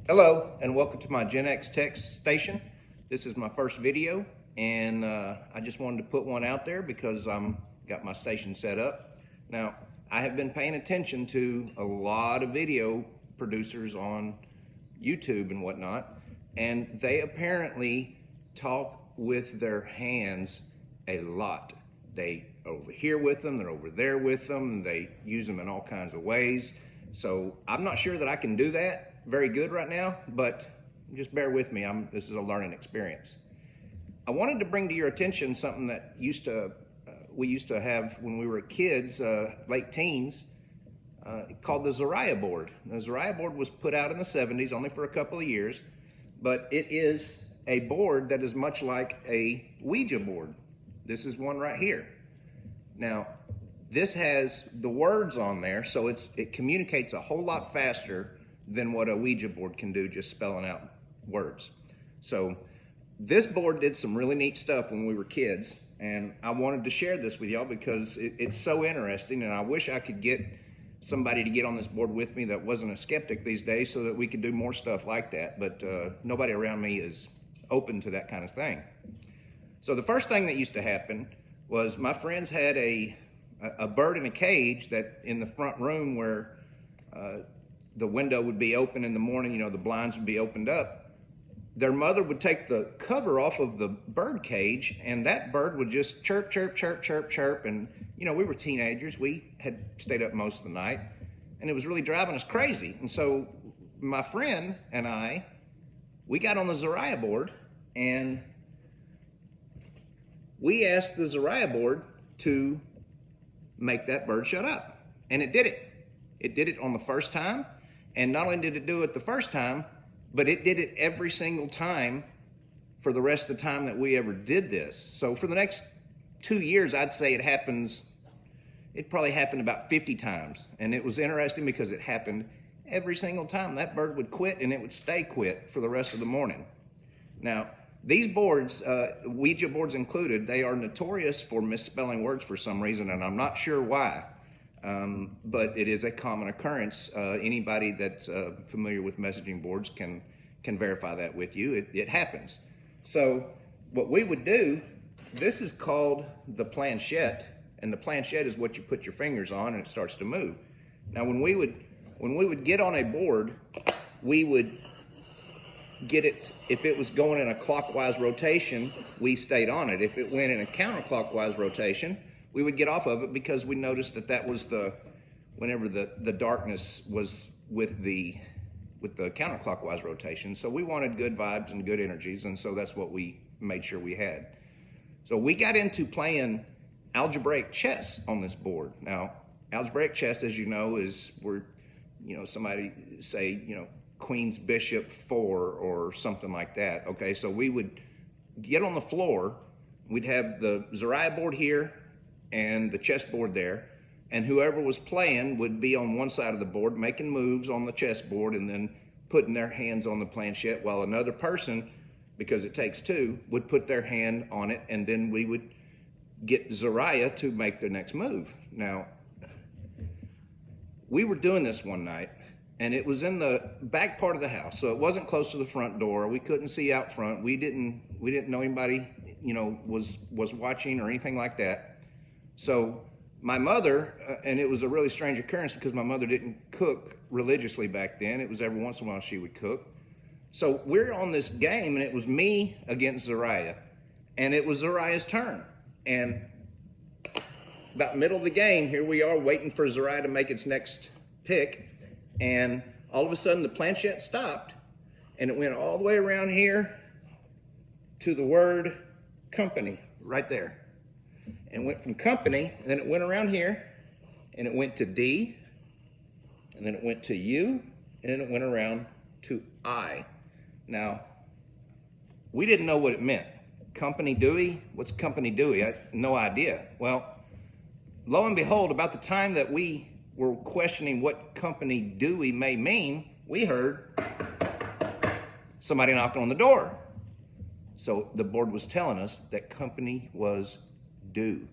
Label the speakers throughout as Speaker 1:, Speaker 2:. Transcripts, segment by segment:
Speaker 1: Hello and welcome to my Gen-X Tex station. This is my first video and I just wanted to put one out there because I'm got my station set up. Now, I have been paying attention to a lot of video producers on YouTube and whatnot, and they apparently talk with their hands a lot. They over here with them, they're over there with them, and they use them in all kinds of ways. So I'm not sure that I can do that very good right now, but just bear with me. This is a learning experience. I wanted to bring to your attention something that we used to have when we were kids, late teens, called the Ziriya board. The Ziriya board was put out in the 70s, only for a couple of years, but it is a board that is much like a Ouija board. This is one right here. Now, this has the words on there, so it communicates a whole lot faster than what a Ouija board can do, just spelling out words. So this board did some really neat stuff when we were kids, and I wanted to share this with y'all because it's so interesting, and I wish I could get somebody to get on this board with me that wasn't a skeptic these days so that we could do more stuff like that, but nobody around me is open to that kind of thing. So the first thing that used to happen was my friends had a bird in a cage that in the front room where the window would be open in the morning, you know, the blinds would be opened up. Their mother would take the cover off of the bird cage, and that bird would just chirp, chirp, chirp, chirp, chirp. And, you know, we were teenagers. We had stayed up most of the night, and it was really driving us crazy. And so my friend and I, we got on the Ziriya board, and we asked the Ziriya board to make that bird shut up. And it did it. It did it on the first time. And not only did it do it the first time, but it did it every single time for the rest of the time that we ever did this. So for the next 2 years, I'd say it probably happened about 50 times. And it was interesting because it happened every single time. That bird would quit and it would stay quit for the rest of the morning. Now, these boards, Ouija boards included, they are notorious for misspelling words for some reason, and I'm not sure why. But it is a common occurrence. Anybody that's familiar with messaging boards can verify that with you. It happens. So what we would do, this is called the planchette, and the planchette is what you put your fingers on and it starts to move. Now when we would get on a board, we would get it, if it was going in a clockwise rotation, we stayed on it. If it went in a counterclockwise rotation, we would get off of it because we noticed that was whenever the darkness was with the counterclockwise rotation. So we wanted good vibes and good energies, and so that's what we made sure we had. So we got into playing algebraic chess on this board. Now, algebraic chess, as you know, is where, you know, somebody say, you know, Queen's Bishop 4 or something like that. Okay, so we would get on the floor, we'd have the Ziriya board here and the chessboard there, and whoever was playing would be on one side of the board making moves on the chessboard and then putting their hands on the planchette, while another person, because it takes two, would put their hand on it, and then we would get Ziriya to make the next move. Now, we were doing this one night, and it was in the back part of the house, so it wasn't close to the front door. We couldn't see out front. We didn't know anybody, you know, was watching or anything like that. So my mother, and it was a really strange occurrence because my mother didn't cook religiously back then. It was every once in a while she would cook. So we're on this game, and it was me against Ziriya, and it was Ziriya's turn. And about middle of the game, here we are waiting for Ziriya to make its next pick, and all of a sudden the planchette stopped, and it went all the way around here to the word company right there. And went from company, and then it went around here, and it went to D, and then it went to U, and then it went around to I. Now, we didn't know what it meant. Company Dewey? What's Company Dewey? I had no idea. Well, lo and behold, about the time that we were questioning what Company Dewey may mean, we heard somebody knocking on the door. So the board was telling us that company was due.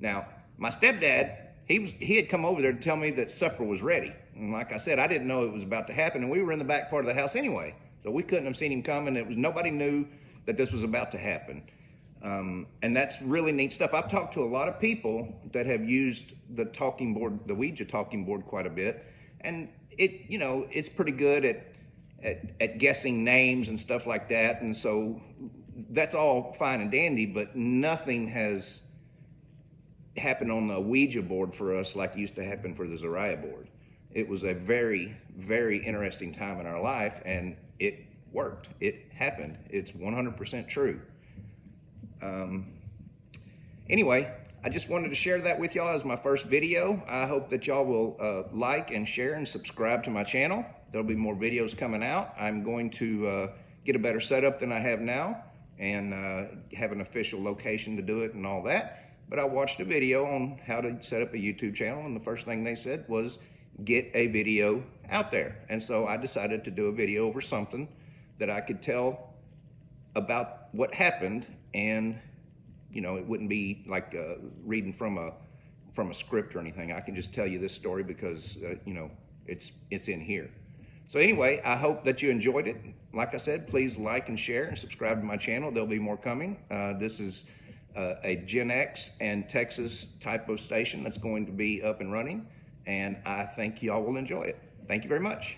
Speaker 1: Now, my stepdad, he had come over there to tell me that supper was ready. And like I said, I didn't know it was about to happen, and we were in the back part of the house anyway, so we couldn't have seen him coming. Nobody knew that this was about to happen. And that's really neat stuff. I've talked to a lot of people that have used the talking board, the Ouija talking board, quite a bit, and it's pretty good at guessing names and stuff like that. And so that's all fine and dandy, but nothing has happened on the Ouija board for us like it used to happen for the Ziriya board. It was a very, very interesting time in our life, and it worked. It happened. It's 100% true. Anyway, I just wanted to share that with y'all as my first video. I hope that y'all will like and share and subscribe to my channel. There'll be more videos coming out. I'm going to get a better setup than I have now, and have an official location to do it and all that. But I watched a video on how to set up a YouTube channel, and the first thing they said was get a video out there. And so I decided to do a video over something that I could tell about what happened, and it wouldn't be like reading from a script or anything. I can just tell you this story because it's in here. So anyway, I hope that you enjoyed it. Like I said, please like and share and subscribe to my channel. There'll be more coming. This is a Gen-X and Texas type of station that's going to be up and running, and I think y'all will enjoy it. Thank you very much.